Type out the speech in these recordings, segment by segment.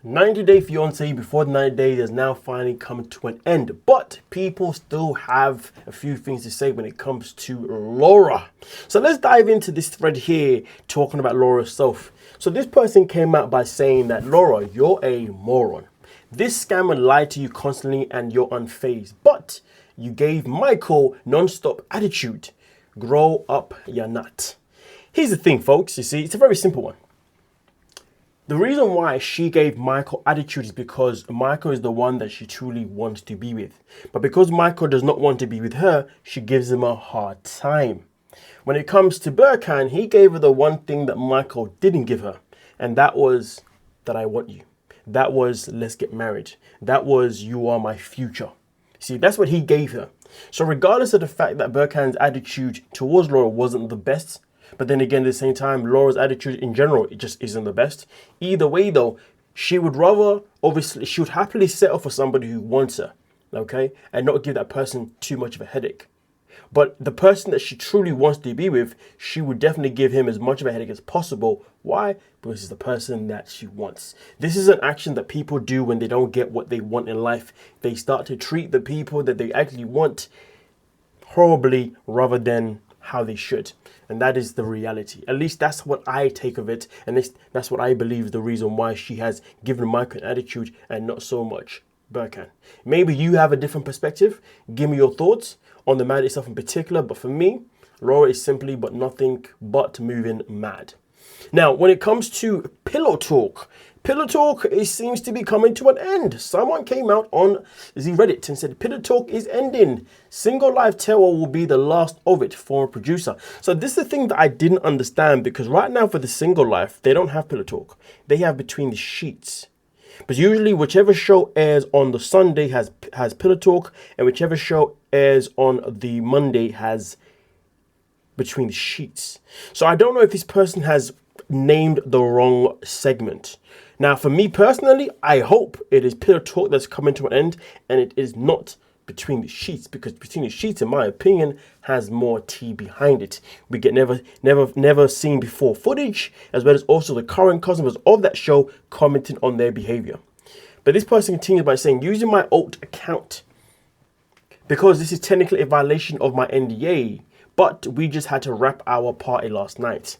90-day fiance before the 90 days has now finally come to an end, but people still have a few things to say when it comes to Laura. So let's dive into this thread here, talking about Laura herself. So this person came out by saying that, Laura, you're a moron. This scammer lied to you constantly and you're unfazed, but you gave Michael non-stop attitude. Grow up, you're not. Here's the thing, folks, you see, it's a very simple one. The reason why she gave Michael attitude is because Michael is the one that she truly wants to be with. But because Michael does not want to be with her, she gives him a hard time. When it comes to Birkan, he gave her the one thing that Michael didn't give her. And that was that I want you. That was let's get married. That was you are my future. See, that's what he gave her. So regardless of the fact that Birkan's attitude towards Laura wasn't the best, but then again, at the same time, Laura's attitude in general, it just isn't the best. Either way, though, she would rather, obviously, she would happily settle for somebody who wants her, okay? And not give that person too much of a headache. But the person that she truly wants to be with, she would definitely give him as much of a headache as possible. Why? Because it's the person that she wants. This is an action that people do when they don't get what they want in life. They start to treat the people that they actually want horribly rather than how they should. And that is the reality. At least that's what I take of it. And that's what I believe is the reason why she has given Michael an attitude and not so much Birkan. Maybe you have a different perspective. Give me your thoughts on the matter itself in particular. But for me, Laura is simply but nothing but moving mad. Now, when it comes to pillow talk, it seems to be coming to an end. Someone came out on Reddit and said, Pillow talk is ending. Single life terror will be the last of it, for a producer. So this is the thing that I didn't understand, because right now for the single life, they don't have pillow talk. They have between the sheets. But usually whichever show airs on the Sunday has pillow talk, and whichever show airs on the Monday has between the sheets. So I don't know if this person has named the wrong segment. Now, for me personally, I hope it is pillow talk that's coming to an end and it is not between the sheets, because between the sheets, in my opinion, has more tea behind it. We get never seen before footage, as well as also the current customers of that show commenting on their behavior. But this person continues by saying, using my alt account, because this is technically a violation of my NDA, but we just had to wrap our party last night.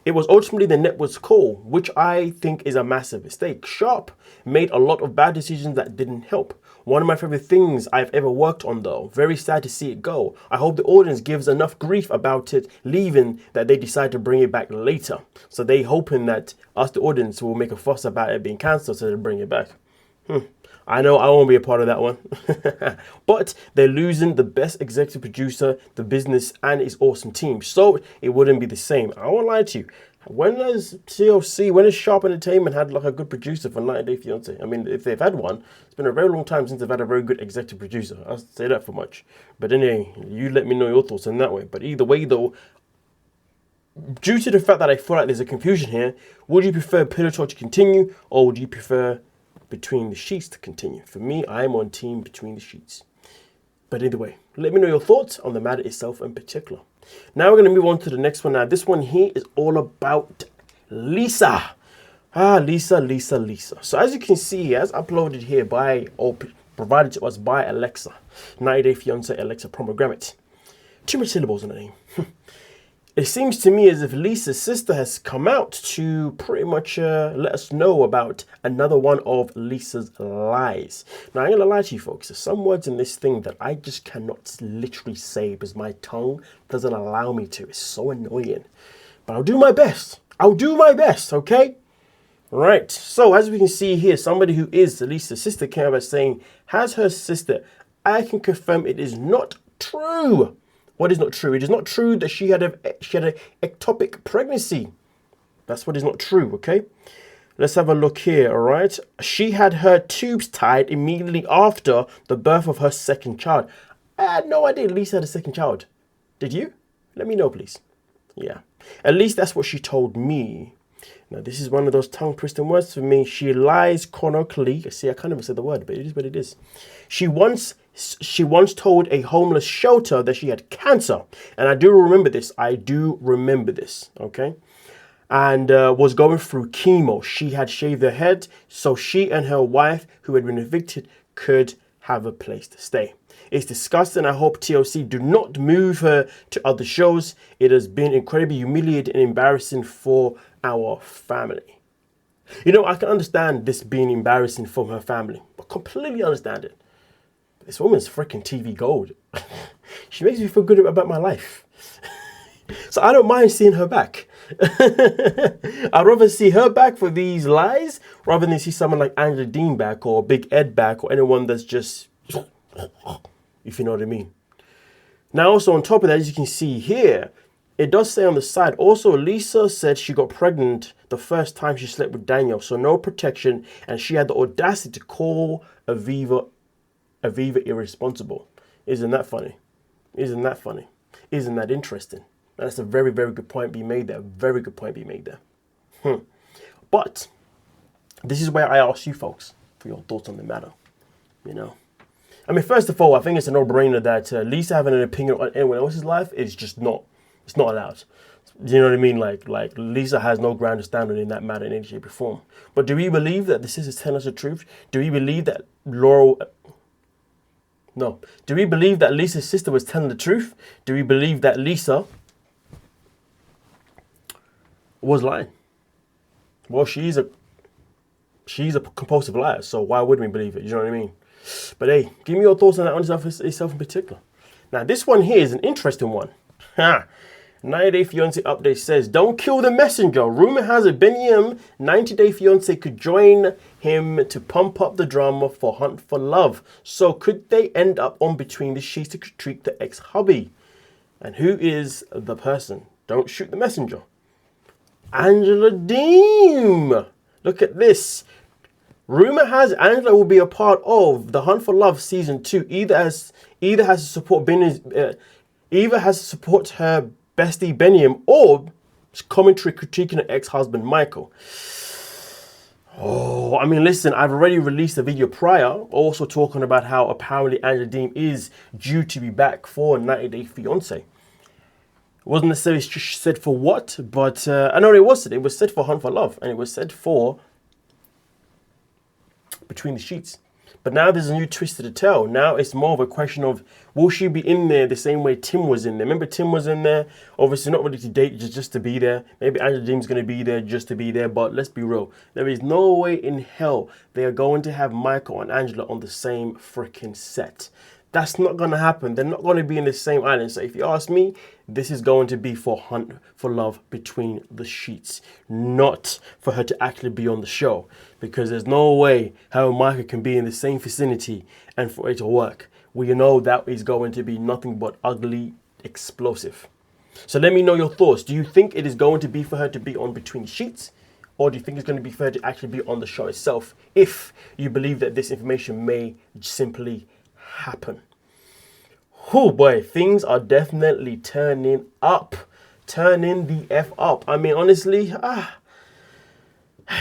It was ultimately the network's call, which I think is a massive mistake. Sharp made a lot of bad decisions that didn't help. One of my favorite things I've ever worked on, though. Very sad to see it go. I hope the audience gives enough grief about it leaving that they decide to bring it back later. So they hoping that us, the audience, will make a fuss about it being cancelled so they bring it back. I know I won't be a part of that one. But they're losing the best executive producer, the business, and his awesome team. So it wouldn't be the same. I won't lie to you. When has Sharp Entertainment had like a good producer for 90 Day Fiance? I mean, if they've had one, it's been a very long time since they've had a very good executive producer. I'll say that for much. But anyway, you let me know your thoughts on that way. But either way, though, due to the fact that I feel like there's a confusion here, would you prefer pillow talk to continue, or would you prefer between the sheets to continue? For me, I'm on team between the sheets. But either way, let me know your thoughts on the matter itself in particular. Now we're going to move on to the next one. Now this one here is all about Lisa. Lisa. So as you can see, as uploaded here by, or provided to us by Alexa, 90 Day Fiance Alexa Pomegranate. Too much syllables in the name. It seems to me as if Lisa's sister has come out to pretty much let us know about another one of Lisa's lies. Now, I'm going to lie to you folks, there's some words in this thing that I just cannot literally say because my tongue doesn't allow me to. It's so annoying. But I'll do my best. Okay? Right. So, as we can see here, somebody who is Lisa's sister came out by saying, has her sister, I can confirm it is not true. What is not true? It is not true that she had a ectopic pregnancy. That's what is not true, okay? Let's have a look here, all right? She had her tubes tied immediately after the birth of her second child. I had no idea Lisa had a second child. Did you? Let me know, please. Yeah. At least that's what she told me. Now, this is one of those tongue-twisting words for me. She lies chronically. See, I can't even say the word, but it is what it is. She once told a homeless shelter that she had cancer. And I do remember this. Okay? and was going through chemo. She had shaved her head so she and her wife, who had been evicted, could have a place to stay. It's disgusting. I hope TLC do not move her to other shows. It has been incredibly humiliating and embarrassing for our family. You know, I can understand this being embarrassing for her family. I completely understand it. But this woman's freaking TV gold. She makes me feel good about my life. So I don't mind seeing her back. I'd rather see her back for these lies rather than see someone like Angela Deem back or Big Ed back or anyone that's just, if you know what I mean. Now also on top of that, as you can see here, it does say on the side, also Lisa said she got pregnant the first time she slept with Daniel, so no protection, and she had the audacity to call Aviva irresponsible. Isn't that funny? Isn't that funny? Isn't that interesting? That's a very, very good point being made there. Very good point being made there. But this is where I ask you folks for your thoughts on the matter. You know, I mean, first of all, I think it's a no-brainer that Lisa having an opinion on anyone else's life is just not. It's not allowed. You know what I mean? Like Lisa has no ground to stand on in that matter in any shape or form. But do we believe that the sisters tell us the truth? Do we believe that No. Do we believe that Lisa's sister was telling the truth? Do we believe that Lisa was lying? Well, she's a compulsive liar, so why wouldn't we believe it? You know what I mean? But hey, give me your thoughts on that one itself in particular. Now, this one here is an interesting one. 90-Day Fiance update says, don't kill the messenger. Rumor has it Benyam, 90-Day Fiance, could join him to pump up the drama for Hunt for Love. So could they end up on Between the Sheets to critique the ex-hubby? And who is the person? Don't shoot the messenger. Angela Deem. Look at this. Rumor has Angela will be a part of the Hunt for Love season 2. Either has to support her bestie Benyam or commentary critiquing her ex-husband Michael. Oh, I mean, listen, I've already released a video prior also talking about how apparently Angela Deem is due to be back for 90-Day Fiance. It wasn't necessarily said for what, but I know it was said. It was said for Hunt for Love, and it was said for Between the Sheets. But now there's a new twist to the tale. Now it's more of a question of, will she be in there the same way Tim was in there? Remember, Tim was in there, obviously not ready to date, just to be there. Maybe Angela Deem's going to be there just to be there, but let's be real. There is no way in hell they are going to have Michael and Angela on the same freaking set. That's not going to happen. They're not going to be in the same island. So if you ask me, this is going to be for Hunt for Love Between the Sheets, not for her to actually be on the show. Because there's no way her and Michael can be in the same vicinity and for it to work. We know that is going to be nothing but ugly explosive. So let me know your thoughts. Do you think it is going to be for her to be on Between the Sheets? Or do you think it's going to be for her to actually be on the show itself? If you believe that this information may simply happen. Oh boy, things are definitely turning up. Turning the F up. I mean, honestly,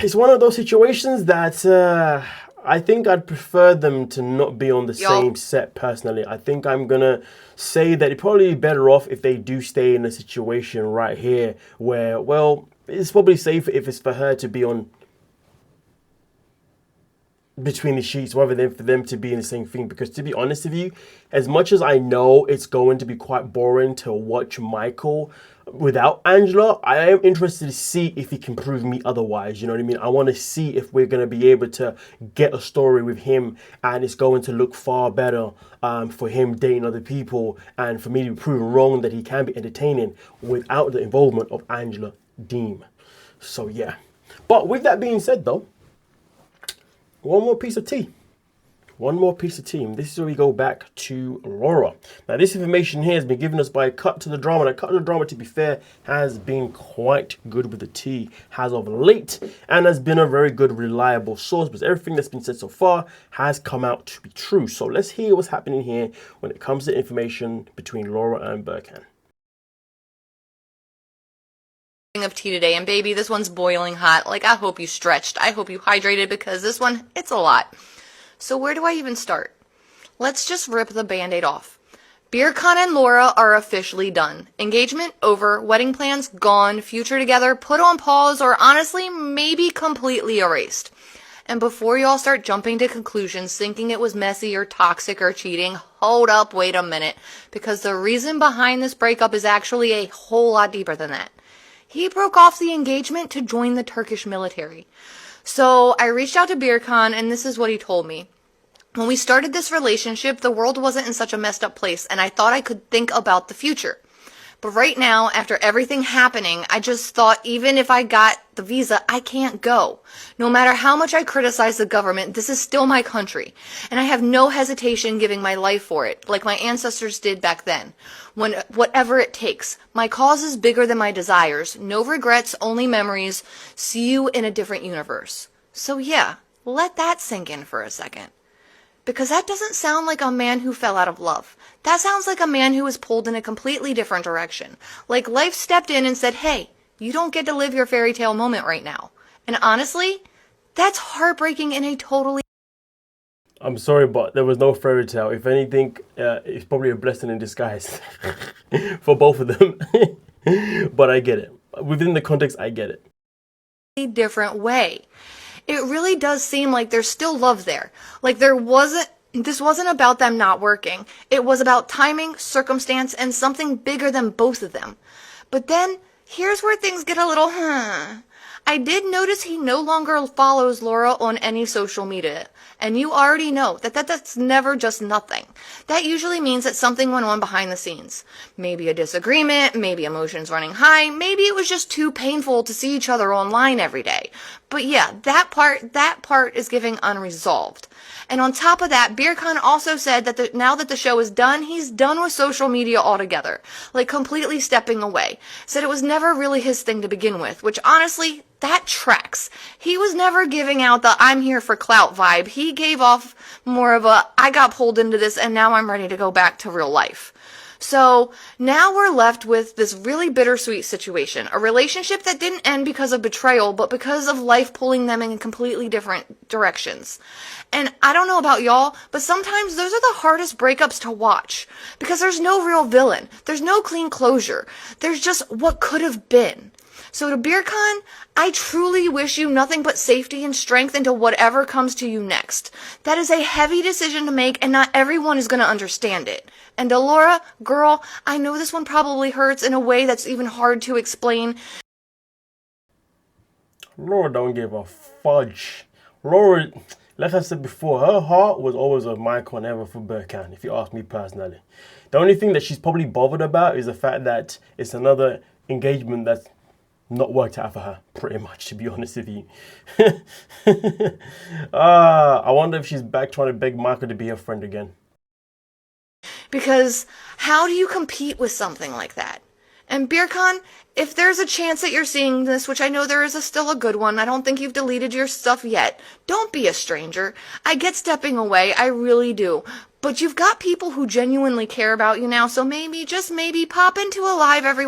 it's one of those situations that I think I'd prefer them to not be on the same set personally. I think I'm going to say that it'd probably be better off if they do stay in a situation right here where, well, it's probably safer if it's for her to be on Between the Sheets rather than for them to be in the same thing. Because to be honest with you, as much as I know it's going to be quite boring to watch Michael without Angela, I am interested to see if he can prove me otherwise. You know what I mean? I want to see if we're going to be able to get a story with him and it's going to look far better for him dating other people and for me to be proven wrong that he can be entertaining without the involvement of Angela Deem. So yeah. But with that being said though, one more piece of tea. One more piece of tea. This is where we go back to Laura. Now, this information here has been given us by Cut to the Drama. Now, Cut to the Drama, to be fair, has been quite good with the tea as of late and has been a very good, reliable source. But everything that's been said so far has come out to be true. So let's hear what's happening here when it comes to information between Laura and Birkan. Of tea today, and baby, this one's boiling hot. Like, I hope you stretched. I hope you hydrated, because this one, it's a lot. So where do I even start? Let's just rip the band-aid off. Birkan and Laura are officially done. Engagement over, wedding plans gone, future together put on pause, or honestly, maybe completely erased. And before y'all start jumping to conclusions thinking it was messy or toxic or cheating, hold up, wait a minute, because the reason behind this breakup is actually a whole lot deeper than that. He broke off the engagement to join the Turkish military. So I reached out to Birkan, and this is what he told me. When we started this relationship, the world wasn't in such a messed up place, and I thought I could think about the future. But right now, after everything happening, I just thought even if I got the visa, I can't go. No matter how much I criticize the government, this is still my country. And I have no hesitation giving my life for it, like my ancestors did back then. Whatever it takes. My cause is bigger than my desires. No regrets, only memories. See you in a different universe. So yeah, let that sink in for a second. Because that doesn't sound like a man who fell out of love. That sounds like a man who was pulled in a completely different direction. Like life stepped in and said, hey, you don't get to live your fairy tale moment right now. And honestly, that's heartbreaking in a totally... I'm sorry, but there was no fairy tale. If anything, it's probably a blessing in disguise for both of them. But I get it. Within the context, I get it. Different way. It really does seem like there's still love there. Like this wasn't about them not working. It was about timing, circumstance, and something bigger than both of them. But then, here's where things get a little, I did notice he no longer follows Laura on any social media. And you already know that's never just nothing. That usually means that something went on behind the scenes. Maybe a disagreement, maybe emotions running high, maybe it was just too painful to see each other online every day. But yeah, that part is giving unresolved. And on top of that, Birkan also said that now that the show is done, he's done with social media altogether. Like completely stepping away. Said it was never really his thing to begin with, which honestly, that tracks. He was never giving out the I'm here for clout vibe. He gave off more of a I got pulled into this and now I'm ready to go back to real life. So now we're left with this really bittersweet situation. A relationship that didn't end because of betrayal, but because of life pulling them in completely different directions. And I don't know about y'all, but sometimes those are the hardest breakups to watch. Because there's no real villain. There's no clean closure. There's just what could have been. So to Birkan, I truly wish you nothing but safety and strength into whatever comes to you next. That is a heavy decision to make, and not everyone is going to understand it. And to Laura, girl, I know this one probably hurts in a way that's even hard to explain. Laura don't give a fudge. Laura, like I said before, her heart was always with Michael and ever for Birkan, if you ask me personally. The only thing that she's probably bothered about is the fact that it's another engagement that's not worked out for her, pretty much, to be honest with you. I wonder if she's back trying to beg Michael to be her friend again. Because how do you compete with something like that? And Birkan, if there's a chance that you're seeing this, which I know there is still a good one, I don't think you've deleted your stuff yet. Don't be a stranger. I get stepping away, I really do. But you've got people who genuinely care about you now, so maybe, just maybe, pop into a live every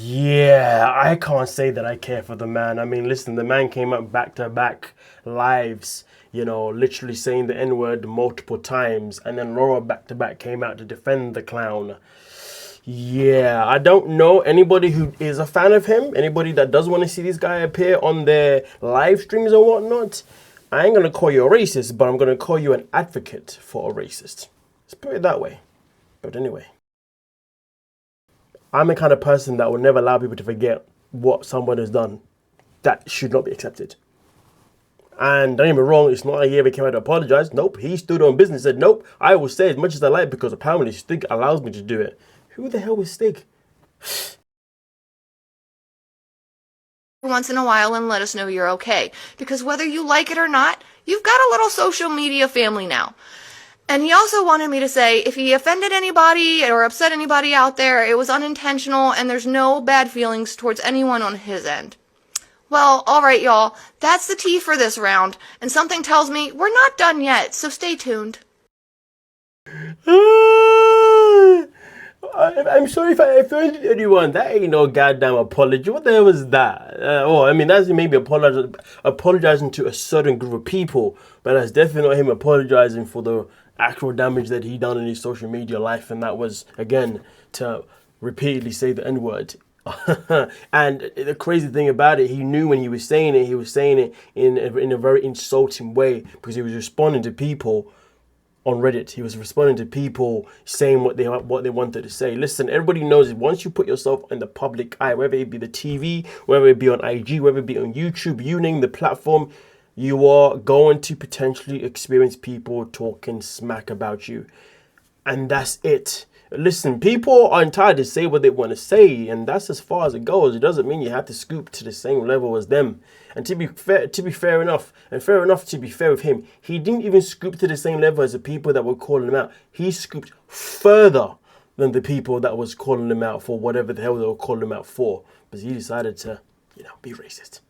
Yeah, I can't say that I care for the man. I mean, listen, the man came up back-to-back lives, you know, literally saying the N-word multiple times. And then Laura back-to-back came out to defend the clown. Yeah, I don't know anybody who is a fan of him. Anybody that does want to see this guy appear on their live streams or whatnot. I ain't going to call you a racist, but I'm going to call you an advocate for a racist. Let's put it that way. But anyway. I'm the kind of person that will never allow people to forget what someone has done that should not be accepted. And don't get me wrong, it's not like he ever came out to apologize. Nope, he stood on business and said, nope, I will say as much as I like because apparently Stig allows me to do it. Who the hell was Stig? once in a while and let us know you're okay. Because whether you like it or not, you've got a little social media family now. And he also wanted me to say, if he offended anybody or upset anybody out there, it was unintentional and there's no bad feelings towards anyone on his end. Well, alright y'all, that's the tea for this round, and something tells me we're not done yet, so stay tuned. I'm sorry if I offended anyone. That ain't no goddamn apology. What the hell was that? I mean, that's maybe apologizing to a certain group of people, but that's definitely not him apologizing for the actual damage that he done in his social media life, and that was, again, to repeatedly say the N-word. And the crazy thing about it, he knew when he was saying it in a very insulting way, because he was responding to people on Reddit. He was responding to people saying what they wanted to say. Listen, everybody knows once you put yourself in the public eye, whether it be the TV, whether it be on IG, whether it be on YouTube, you name the platform, you are going to potentially experience people talking smack about you. And that's it. Listen, people are entitled to say what they want to say, and that's as far as it goes. It doesn't mean you have to scoop to the same level as them. And to be fair enough to be fair with him, he didn't even scoop to the same level as the people that were calling him out. He scooped further than the people that was calling him out for whatever the hell they were calling him out for, because he decided to, be racist.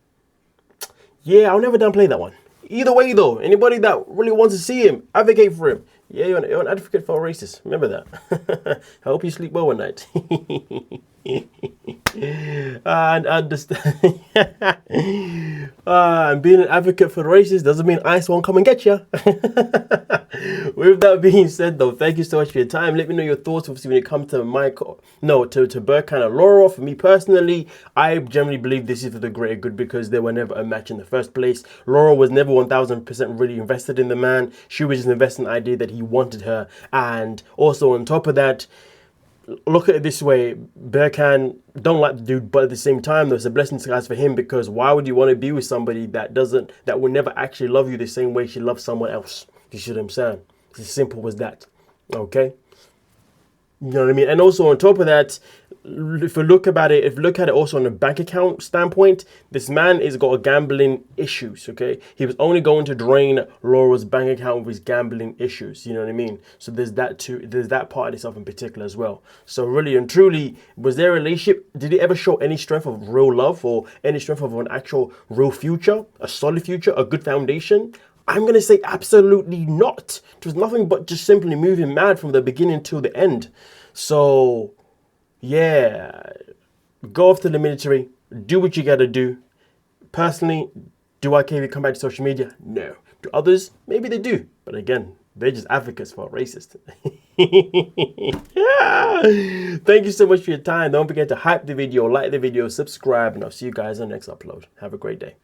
Yeah, I'll never downplay that one. Either way, though, anybody that really wants to see him, advocate for him. Yeah, you're an advocate for a racist. Remember that. I hope you sleep well one night. And understand. And being an advocate for the racist doesn't mean ICE won't come and get you. With that being said, though, thank you so much for your time. Let me know your thoughts, obviously, when it comes to to Birkan and Laura. For me personally, I generally believe this is for the greater good, because they were never a match in the first place. Laura was never 1000% really invested in the man. She was just invested in the idea that he wanted her. And also on top of that, look at it this way, Birkan don't like the dude, but at the same time, there's a blessing in disguise for him, because why would you want to be with somebody that will never actually love you the same way she loves someone else? You see what I'm saying? It's as simple as that. Okay? You know what I mean? And also on top of that, if you look at it also on a bank account standpoint, this man has got gambling issues, okay? He was only going to drain Laura's bank account with his gambling issues, you know what I mean? So there's that too, there's that part of itself in particular as well. So really and truly, was their relationship, did it ever show any strength of real love or any strength of an actual real future, a solid future, a good foundation? I'm going to say absolutely not. It was nothing but just simply moving mad from the beginning till the end. So, yeah, go off to the military, do what you got to do. Personally, do I care if you come back to social media? No. Do others? Maybe they do. But again, they're just advocates for a racist. Thank you so much for your time. Don't forget to hype the video, like the video, subscribe, and I'll see you guys on the next upload. Have a great day.